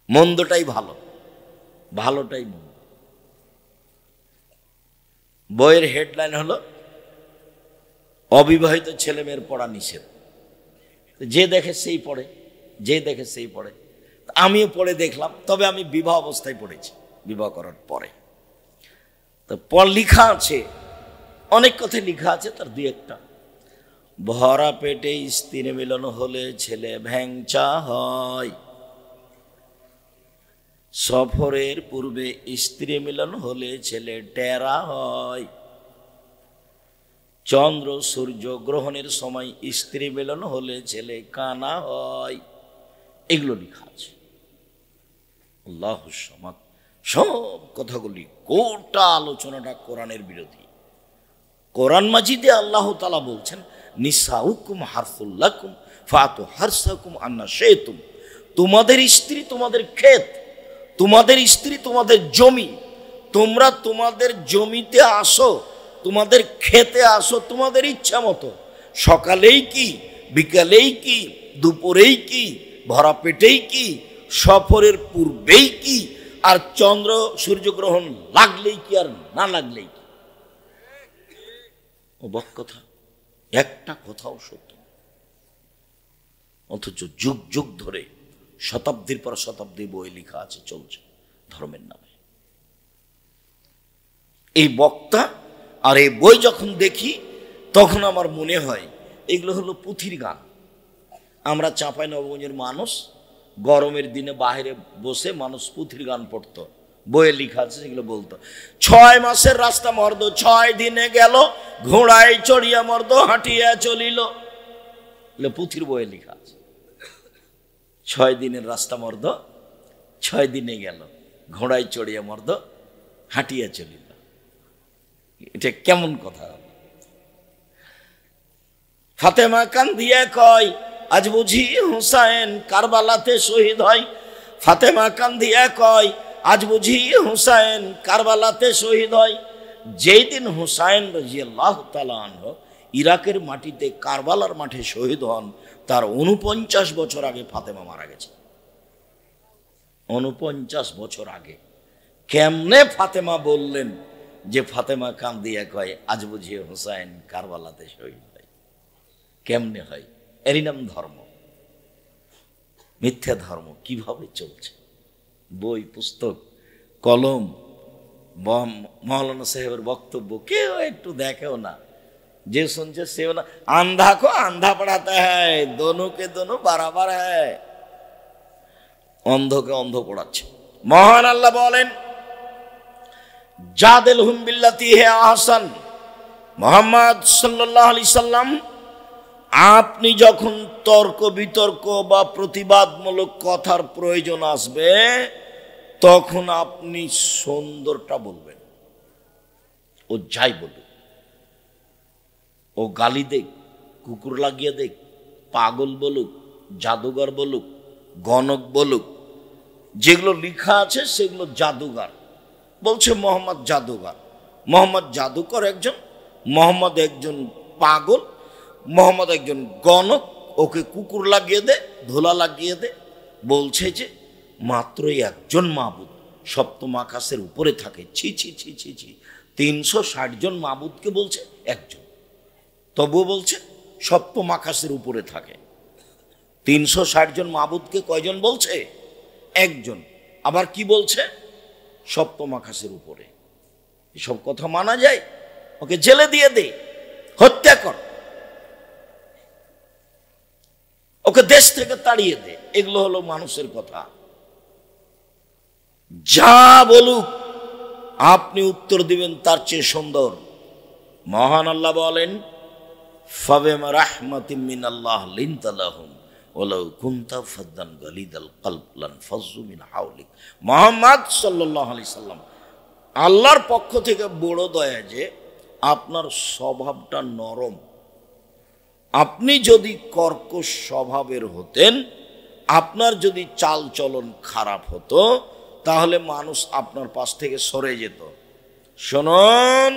মন্দটাই ভালো, ভালোটাই মন্দ। বইয়ের হেডলাইন হলো অবিবাহিত ছেলে মেয়ের পড়া নিষেধ। যে দেখে সেই পড়ে, যে দেখে সেই পড়ে। আমিও পড়ে দেখলাম, তবে আমি বিবাহ অবস্থায় পড়েছি, বিবাহ করার পরে। তো লিখা আছে, অনেক কথাই লিখা আছে, তার দুই একটা। ভরা পেটে স্ত্রী মিলন হলে ছেলে ভ্যাংচা হয়, সফরের পূর্বে স্ত্রী মিলন হলে ছেলে টেরা হয়, চন্দ্র সূর্য গ্রহণের সময় স্ত্রী মিলন হলে ছেলে কানা হয়। এগুলো লেখা আছে। আল্লাহুস সামাদ। সব কথাগুলি, গোটা আলোচনাটা কোরআনের বিরোধী। কোরআন মাজিদে আল্লাহ তাআলা বলছেন, নিসাউকুম হারসুল লাকুম ফাতু হারসাকুম আন্না শিতুম। তোমাদের স্ত্রী তোমাদের ক্ষেত, তোমাদের স্ত্রী তোমাদের জমি। তোমরা তোমাদের জমিতে আসো, তোমাদের খেতে আসো তোমাদের ইচ্ছা মতো। সকালেই কি, বিকালেই কি, দুপুরেই কি, ভরা পেটেই কি, সফরের পূর্বেই কি, আর চন্দ্র সূর্যগ্রহণ লাগলেই কি আর না লাগলেই কি। অবাক কথা, একটা কথাও সত্য, অথচ যুগ যুগ ধরে শতাব্দীর পর শতাব্দী বই লেখা আছে, চলছে ধর্মের নামে। এই বক্তা আর এই বই যখন দেখি তখন আমার মনে হয় এগুলো হলো পুঁথির গান। আমরা চাঁপাইনবাবগঞ্জের মানুষ, গরমের দিনে বাইরে বসে মানুষ পুঁথির গান পড়তো, বইয়ে লেখা আছে সেগুলো বলতো। 6 মাসের রাস্তা মর্দ 6 দিনে গেল, ঘোড়ায় চড়িয়া মর্দ হাঁটিয়া চলিল। পুঁথির বইয়ে লেখা আছে 6 দিনের রাস্তা মর্দ 6 দিনে গেল, ঘোড়ায় চড়িয়া মর্দ হাঁটিয়া চলিল। এটা কেমন কথা? ফাতেমা কান্দিয়া কয়, আজ বুঝি হুসাইন কারবালাতে শহীদ হয়। ফাতেমা কান্দিয়া কয়, আজ বুঝি হুসাইন কারবালাতে শহীদ হয়। যেই দিন হুসাইন রাদিয়াল্লাহু তাআলা আনহু ইরাকের মাটিতে কারবালার মাঠে শহীদ হন, তার 49 বছর আগে ফাতেমা মারা গেছে। 49 বছর আগে। কেমনে ফাতেমা বললেন যে ফাতেমা কান্দিয়া কয়, আজ বুঝি হুসাইন কারবালাতে শহীদ হয়? কেমনে হয়? এরই নাম ধর্ম। মিথ্যা ধর্ম কিভাবে চলছে? বই, পুস্তক, কলম, মৌলানা সাহেবের বক্তব্য কেউ একটু দেখেও না, যে শুনছে সেও না। আন্ধা को আন্ধা পড়াতে হয়, दोनों के दोनों बराबर है। অন্ধকে অন্ধ পড়াচ্ছে। মহান আল্লাহ বলেন, জাদিলহুম বিল্লাতি হি আহসান। মুহাম্মদ সাল্লাল্লাহু আলাইহি সাল্লাম, আপনি যখন তর্ক বিতর্ক বা প্রতিবাদমূলক কথার প্রয়োজন আসবে, তখন আপনি সুন্দরটা বলবেন। ও যাই বলুক, ও গালি দেখ, কুকুর লাগিয়ে দেখ, পাগল বলুক, জাদুঘর বলুক, গণক বলুক, যেগুলো লেখা আছে সেগুলো জাদুঘর বলছে। মোহাম্মদ জাদুঘর, মোহাম্মদ জাদুকর একজন, মোহাম্মদ একজন পাগল, মোহাম্মদ একজন গণক। ওকে কুকুর লাগিয়ে দে, ধোলা লাগিয়ে দে। বলছে যে মাত্রই একজন মাবুদ সপ্তম আকাশের উপরে থাকে। ছি ছি ছি ছি ছি, 360 জন মাবুদকে বলছে একজন, তবুও বলছে সপ্তম আকাশের উপরে থাকে। 360 জন মাবুদকে কয়জন বলছে? একজন। আবার কি বলছে? সপ্তম আকাশের উপরে। এসব কথা মানা যায়? ওকে জেলে দিয়ে দে, হত্যা কর, ওকে দেশ থেকে তাড়িয়ে দে। এগুলো হলো মানুষের কথা। যা বলুক আপনি উত্তর দিবেন তার চেয়ে সুন্দর। মহান আল্লাহ বলেন, ফাবিমা রাহমাতিম মিনাল্লাহ লিনতা লাহুম ওয়ালাউ কুনতা ফাদ্দান গালিদাল কলব লানফাজ্জু মিন হাওলিক। মুহাম্মদ সাল্লাল্লাহু আলাইহি সাল্লাম, আল্লাহর পক্ষ থেকে বড় দয়া যে আপনার স্বভাবটা নরম। আপনি যদি কর্কশ স্বভাবের হতেন, আপনার যদি চাল চলন খারাপ হতো, তাহলে মানুষ আপনার পাশ থেকে সরে যেত। শুনুন,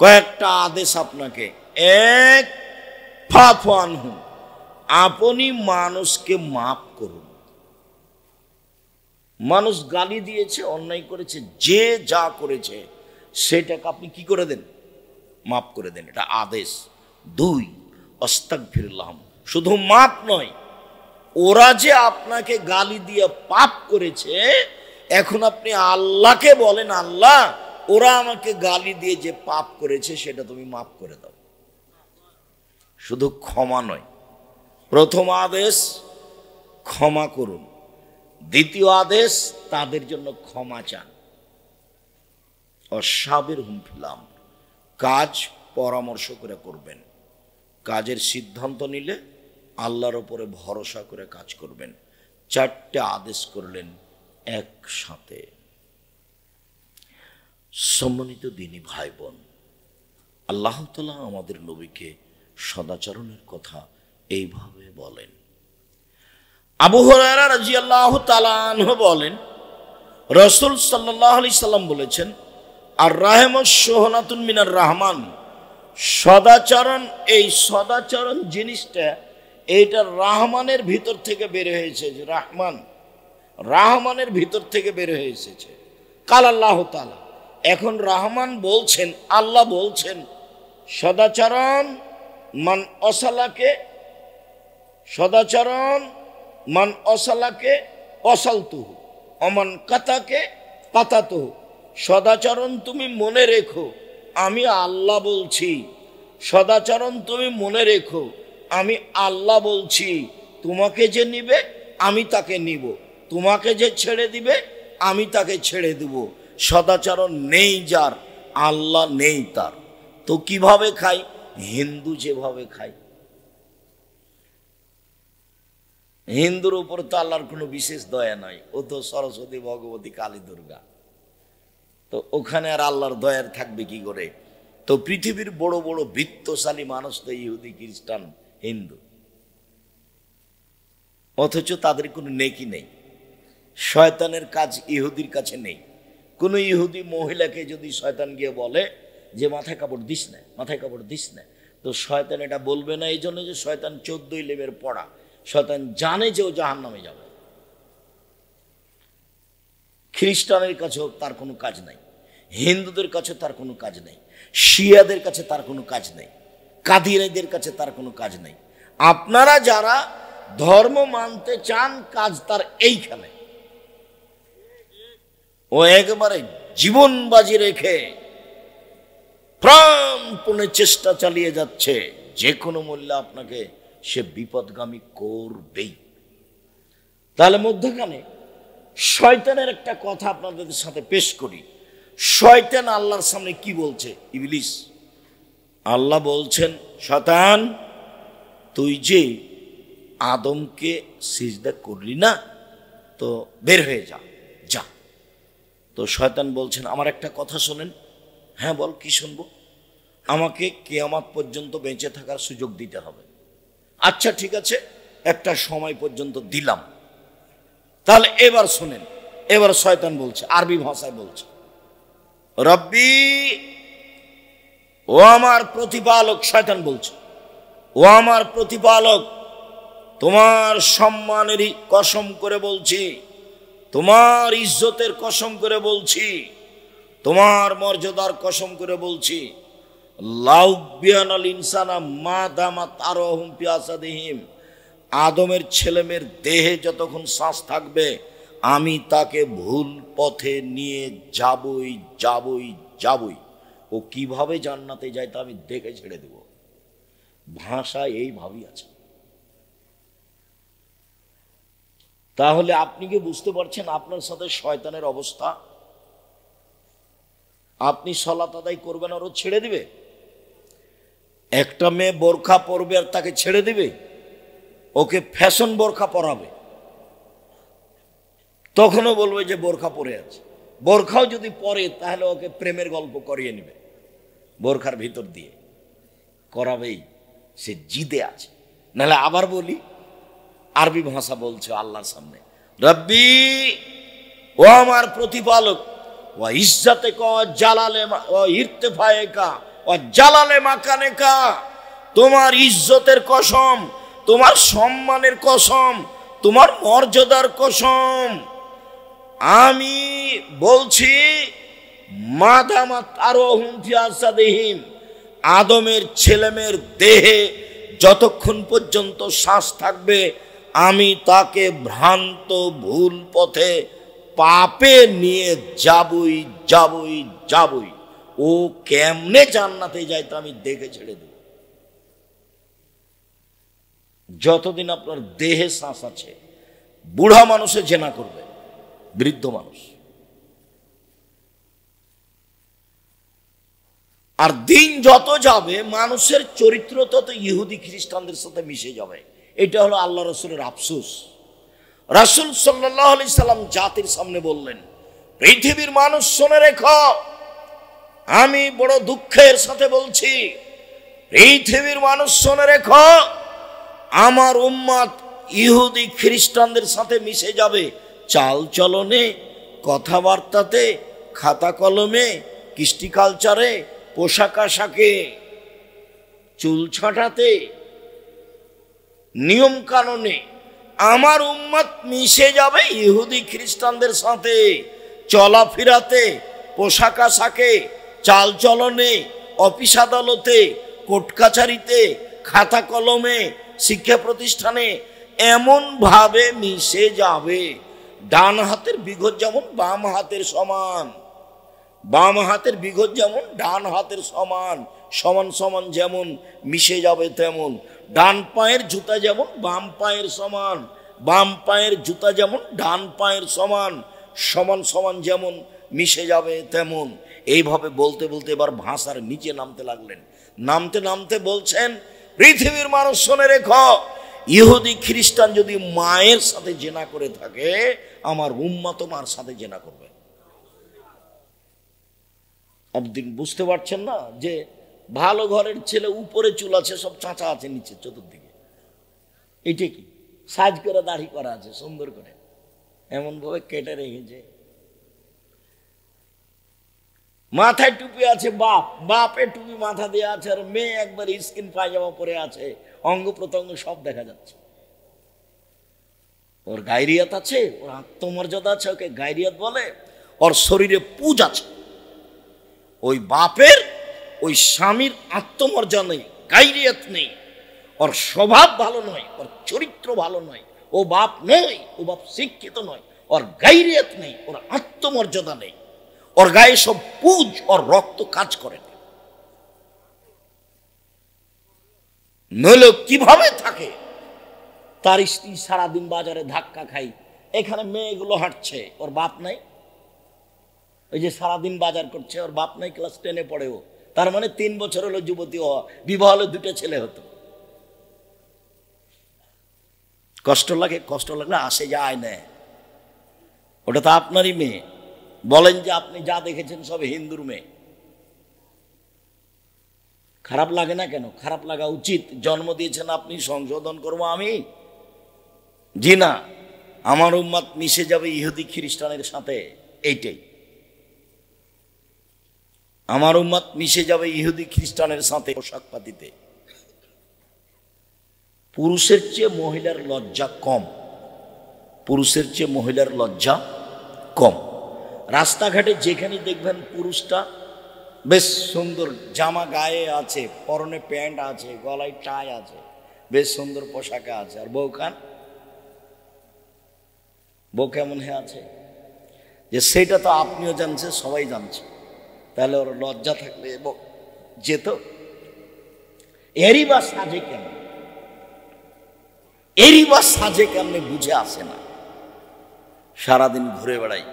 কয়েকটা আদেশ আপনাকে। এক, ফাফু আনহু, আপনি মানুষকে মাফ করুন। মানুষ গালি দিয়েছে, অন্যায় করেছে, যে যা করেছে সেটাকে আপনি কি করে দেন? মাফ করে দেন, এটা আদেশ। 2, আস্তাগফিরুল্লাহ। শুধু মাফ নয়, ওরা যে আপনাকে গালি দিয়ে পাপ করেছে, এখন আপনি আল্লাহকে বলেন, আল্লাহ ওরা আমাকে গালি দিয়ে যে পাপ করেছে সেটা তুমি মাফ করে দাও। শুধু ক্ষমা নয়, প্রথম আদেশ ক্ষমা করুন, দ্বিতীয় আদেশ তাদের জন্য ক্ষমা চান। অসাবির হুম ফিলাম, কাজ পরামর্শ করে করবেন। কাজের সিদ্ধান্ত নিলে আল্লাহর উপরে ভরসা করে কাজ করবেন। 4টে আদেশ করলেন একসাথে। সম্মানিত দিনী ভাই বোন, আল্লাহ তাআলা আমাদের নবীকে সদাচরণের কথা এইভাবে বলেন। আবু হুরায়রা রাদিয়াল্লাহু তাআলা আনহু বলেন, রাসূল সাল্লাল্লাহু আলাইহি সাল্লাম বলেছেন, আর রাহমাতুস সুহনাতুন মিনার রহমান। সদাচরণ, এই সদাচরণ জিনিসটা এইটা রহমানের ভিতর থেকে বের হয়েছে। যে রহমান, রহমানের ভিতর থেকে বের হয়ে এসেছে। কাল আল্লাহ তাআলা, এখন রহমান বলছেন, আল্লাহ বলছেন, সদাচরণ মান অসালাকে, সদাচরণ মান অসালাকে অসালতুহু, অমান কাতাকে কাতাতুহু। সদাচরণ তুমি মনে রেখো, আমি আল্লাহ বলছি। সদাচরণ তুমি মনে রেখো, আমি আল্লাহ বলছি। তোমাকে যে নিবে আমি তাকে নিব, তোমাকে যে ছেড়ে দিবে আমি তাকে ছেড়ে দেব। সদাচরণ নেই যার, আল্লাহ নেই তার। তো কিভাবে খাই? হিন্দু যেভাবে খায়। হিন্দুর উপর তো আল্লাহর কোনো বিশেষ দয়া নাই, ও তো সরস্বতী, ভগবতী, কালী, দুর্গা। তো ওখানে আর আল্লাহর দয়ার থাকবে কি করে? তো পৃথিবীর বড় বড় বৃত্তশালী মানুষ তো ইহুদি, খ্রিস্টান, হিন্দু, অথচ তাদের কোনো নেকি নেই। শয়তানের কাজ ইহুদির কাছে নেই। কোনো ইহুদি মহিলাকে যদি শয়তান গিয়ে বলে যে মাথায় কাপড় দিস না, মাথায় কাপড় দিস না, তো শয়তান এটা বলবে না। এই জন্য যে শয়তান 14 ইলেমের পড়া, শয়তান জানে যে ও জাহান্নামে যাবে। খ্রিস্টানের কাছেও তার কোনো কাজ নাই, হিন্দুদের কাছে তার কোনো কাজ নেই, শিয়াদের কাছে তার কোনো কাজ নেই, কাদিয়ানীদের কাছে তার কোনো কাজ নেই। আপনারা যারা ধর্ম মানতে চান, কাজ তার এইখানে। ও একবারে জীবন বাজি রেখে প্রাণপণে চেষ্টা চালিয়ে যাচ্ছে, যে কোনো মূল্যে আপনাকে সে বিপদগামী করবেই। তাহলে মধ্যখানে শয়তানের একটা কথা আপনাদের সাথে পেশ করি। শয়তান আল্লাহর সামনে কি বলছে? ইবলিস, আল্লাহ বলছেন, শয়তান তুই যে আদমকে সিজদা করলি না, তো বের হয়ে যা, যা। তো শয়তান বলছেন, আমার একটা কথা শোনেন। হ্যাঁ বল, কি শুনবো? আমাকে কিয়ামত পর্যন্ত বেঁচে থাকার সুযোগ দিতে হবে। আচ্ছা ঠিক আছে, একটা সময় পর্যন্ত দিলাম। তাহলে এবার শোনেন, এবার শয়তান বলছে, আরবি ভাষায় বলছে, রব্বি, ও আমার প্রতিপালক। শয়তান বলছে, ও আমার প্রতিপালক, তোমার সম্মানেরই কসম করে বলছি, তোমার ইজ্জতের কসম করে বলছি, তোমার মর্যাদার কসম করে বলছি, লাউবিয়ানাল ইনসানা মা দামাত আরহুম পিয়াসাদিহিম, আদমের ছেলেমেয়ের দেহে যতক্ষণ শ্বাস থাকবে আমি তাকে ভুল পথে নিয়ে যাবই যাবই যাবই। ও কিভাবে জান্নাতে যায় তা আমি দেখে ছেড়ে দেব। ভাষা এইভাবেই আছে। তাহলে আপনি কি বুঝতে পারছেন আপনার সাথে শয়তানের অবস্থা? আপনি সালাত আদায় করবেন আর ও ছেড়ে দিবে। একটা মেয়ে বোরখা পরবে আর তাকে ছেড়ে দিবে, ওকে ফ্যাশন বোরখা পরাবে, তখনও বলবে যে বোরখা পরে আছে। বোরখাও যদি পরে তাহলে ওকে প্রেমের গল্প করিয়ে নেবে, বোরখার ভিতর দিয়ে করাবেই, সে জিদে আছে। নাহলে আবার বলি, আরবি ভাষা বলছে আল্লাহর সামনে, রব্বি, ও আমার প্রতিপালক, ও ইজ্জাতে কা জালালে ও ইরতিফায়ে কা ও জালালে মাকানে কা, তোমার ইজ্জতের কসম, তোমার সম্মানের কসম, তোমার মর্যাদার কসম, আমি বলছি মাদামাত আরোহুম ফি আসাদিহিম, আদমের ছেলেমেয়ের দেহে যতক্ষণ পর্যন্ত শ্বাস থাকবে আমি তাকে ভ্রান্ত ভুল পথে পাপে নিয়ে যাবই যাবই যাবই। ও কেমনে জান্নাতে যায় তা আমি দেখে ছেড়ে দেব। যতদিন আপনার দেহে শ্বাস আছে, বুড়া মানুষে জেনা করবে, বৃদ্ধ মানুষ। আর দিন যত যাবে মানুষের চরিত্র তত ইহুদি খ্রিস্টানদের সাথে মিশে যাবে। এটা হলো আল্লাহ রসুলের আফসোস। রাসূল সাল্লাল্লাহু আলাইহি সাল্লাম জাতির সামনে বললেন, পৃথিবীর মানুষ শুনে রেখো, আমি বড় দুঃখের সাথে বলছি, পৃথিবীর মানুষ শুনে রেখো, আমার উম্মত ইহুদি খ্রিস্টানদের সাথে মিশে যাবে চাল চলনে, কথাবার্তাতে, খাতা কলমে, কৃষ্টি কালচারে, পোশাক আশাকে, চুল ছাঁটাতে, নিয়ম কানুনে আমার উম্মত মিশে যাবে ইহুদি খ্রিস্টানদের সাথে। চলাফেরাতে, পোশাক আশাকে, চাল চলনে, অফিস আদালতে, কোর্ট কাছারিতে, খাতা কলমে, শিক্ষা প্রতিষ্ঠানে এমন ভাবে মিশে যাবে, ডান হাতের বিঘত যেমন বাম হাতের সমান, বাম হাতের বিঘত যেমন ডান হাতের সমান, সমান সমান যেমন মিশে যাবে তেমন। ডান পায়ের জুতা যেমন বাম পায়ের সমান, বাম পায়ের জুতা যেমন ডান পায়ের সমান, সমান সমান যেমন মিশে যাবে তেমন। এইভাবে বলতে বলতে এবার ভাষার নিচে নামতে লাগলেন। নামতে নামতে বলছেন, পৃথিবীর মানুষ শুনে রেখো, ইহুদি খ্রিস্টান যদি মায়ের সাথে জেনা করে থাকে, আমার উম্মত মার সাথে জেনা করবে। একদিন বুঝতে পারছেন না যে ভালো ঘরের ছেলে উপরে চুল আছে, সব চাঁচা আছে নিচে চতুর্দিকে, এইটা কি সাজ করে দাড়ি করা আছে সুন্দর করে, এমন ভাবে কেটে রেখেছে। মাথায় টুপি আছে, বাপের টুপি মাথা দিয়ে আছে, আর মেয়ে একবার স্কিন পায়জামা পরে আছে, অঙ্গ প্রত্যঙ্গ সব দেখা যাচ্ছে। ওর গায়রিয়াত আছে, ওর আত্মমর্যাদা আছে, ওকে গায়রিয়াত বলে। ওর শরীরে পুজ আছে। ওই বাপের, ওই স্বামীর আত্মমর্যাদা নেই, গায়রিয়াত নেই, ওর স্বভাব ভালো নয়, ওর চরিত্র ভালো নয়, ও বাপ নয়, ও বাপ শিক্ষিত নয়, ওর গায়রিয়াত নেই, ওর আত্মমর্যাদা নেই, ওর গায়ে সব পুজ, ওর রক্ত কাজ করে না। নইলে কিভাবে থাকে? তার স্ত্রী সারাদিন বাজারে ধাক্কা খাই, এখানে মেয়েগুলো হাঁটছে, ওর বাপ নাই। ওই যে সারাদিন বাজার করছে, ওর বাপ নাই, ক্লাস 10-এ পড়ে ও। তার মানে 3 বছর হলো যুবতী হওয়া, বিবাহ হলে 2টা ছেলে হতো। কষ্ট লাগে, কষ্ট লাগলে আসে যায় না। ওটা তো আপনারই মেয়ে। বলেন যে আপনি যা দেখেছেন সব হিন্দুর মেয়ে, খারাপ লাগে না কেন? খারাপ লাগা উচিত। জন্ম দিয়েছেন আপনি, সংশোধন করবো আমি? জি না, আমার উম্মত মিশে যাবে ইহুদি খ্রিস্টানের সাথে, এইটাই। আমার উম্মত মিশে যাবে ইহুদি খ্রিস্টানের সাথে পোশাক পাতিতে। পুরুষের চেয়ে মহিলার লজ্জা কম, পুরুষের চেয়ে মহিলার লজ্জা কম। রাস্তাঘাটে যেখানে দেখবেন পুরুষটা বেশ সুন্দর জামা গায়ে আছে, পরনে প্যান্ট আছে, গলায় টাই আছে, বেশ সুন্দর পোশাকে আছে, আর বউ কেমন হয়ে আছে, যে সেটা তো আপনিও জানছেন, সবাই জানছে। তাহলে ওর লজ্জা থাকলে যেত? এরই বা সাজে কেন, এরই বা সাজে কেমনে বুঝে আসে না। সারাদিন ঘুরে বেড়াই,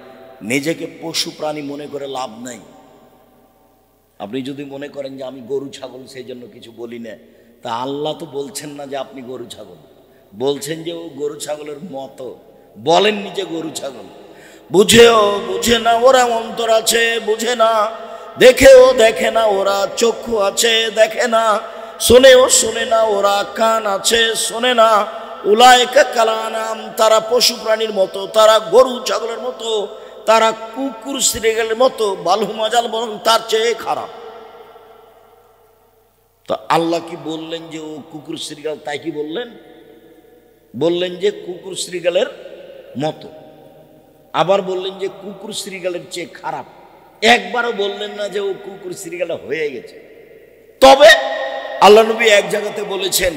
নিজেকে পশু প্রাণী মনে করে লাভ নাই। আপনি যদি মনে করেন যে আমি গরু ছাগল সেই জন্য কিছু বলি না, তা আল্লাহ তো বলছেন না যে আপনি গরু ছাগল, বলছেন যে ও গরু ছাগলের মতো, বলেন নিজে গরু ছাগল। বুঝেও বুঝে না ওরা, অন্তর আছে বুঝে না, দেখেও দেখে না ওরা, চক্ষু আছে দেখে না, শোনেও শোনে না ওরা, কান আছে শোনে না। উলাইকা কালানাম, তারা পশু প্রাণীর মতো, তারা গরু ছাগলের মতো, তারা কুকুর শ্রীগালের মতো, বালহুমাজাল, বরং তার চেয়ে খারাপ। তো আল্লাহ কি বললেন যে ও কুকুর শ্রীগাল? তাই কি বললেন? বললেন যে কুকুর শ্রীগালের মতো। আবার বললেন যে কুকুর শ্রীগালের চেয়ে খারাপ। একবারও বললেন না যে ও কুকুর শ্রীগালে হয়ে গেছে। তবে আল্লাহ নবী এক জায়গাতে বলেছেন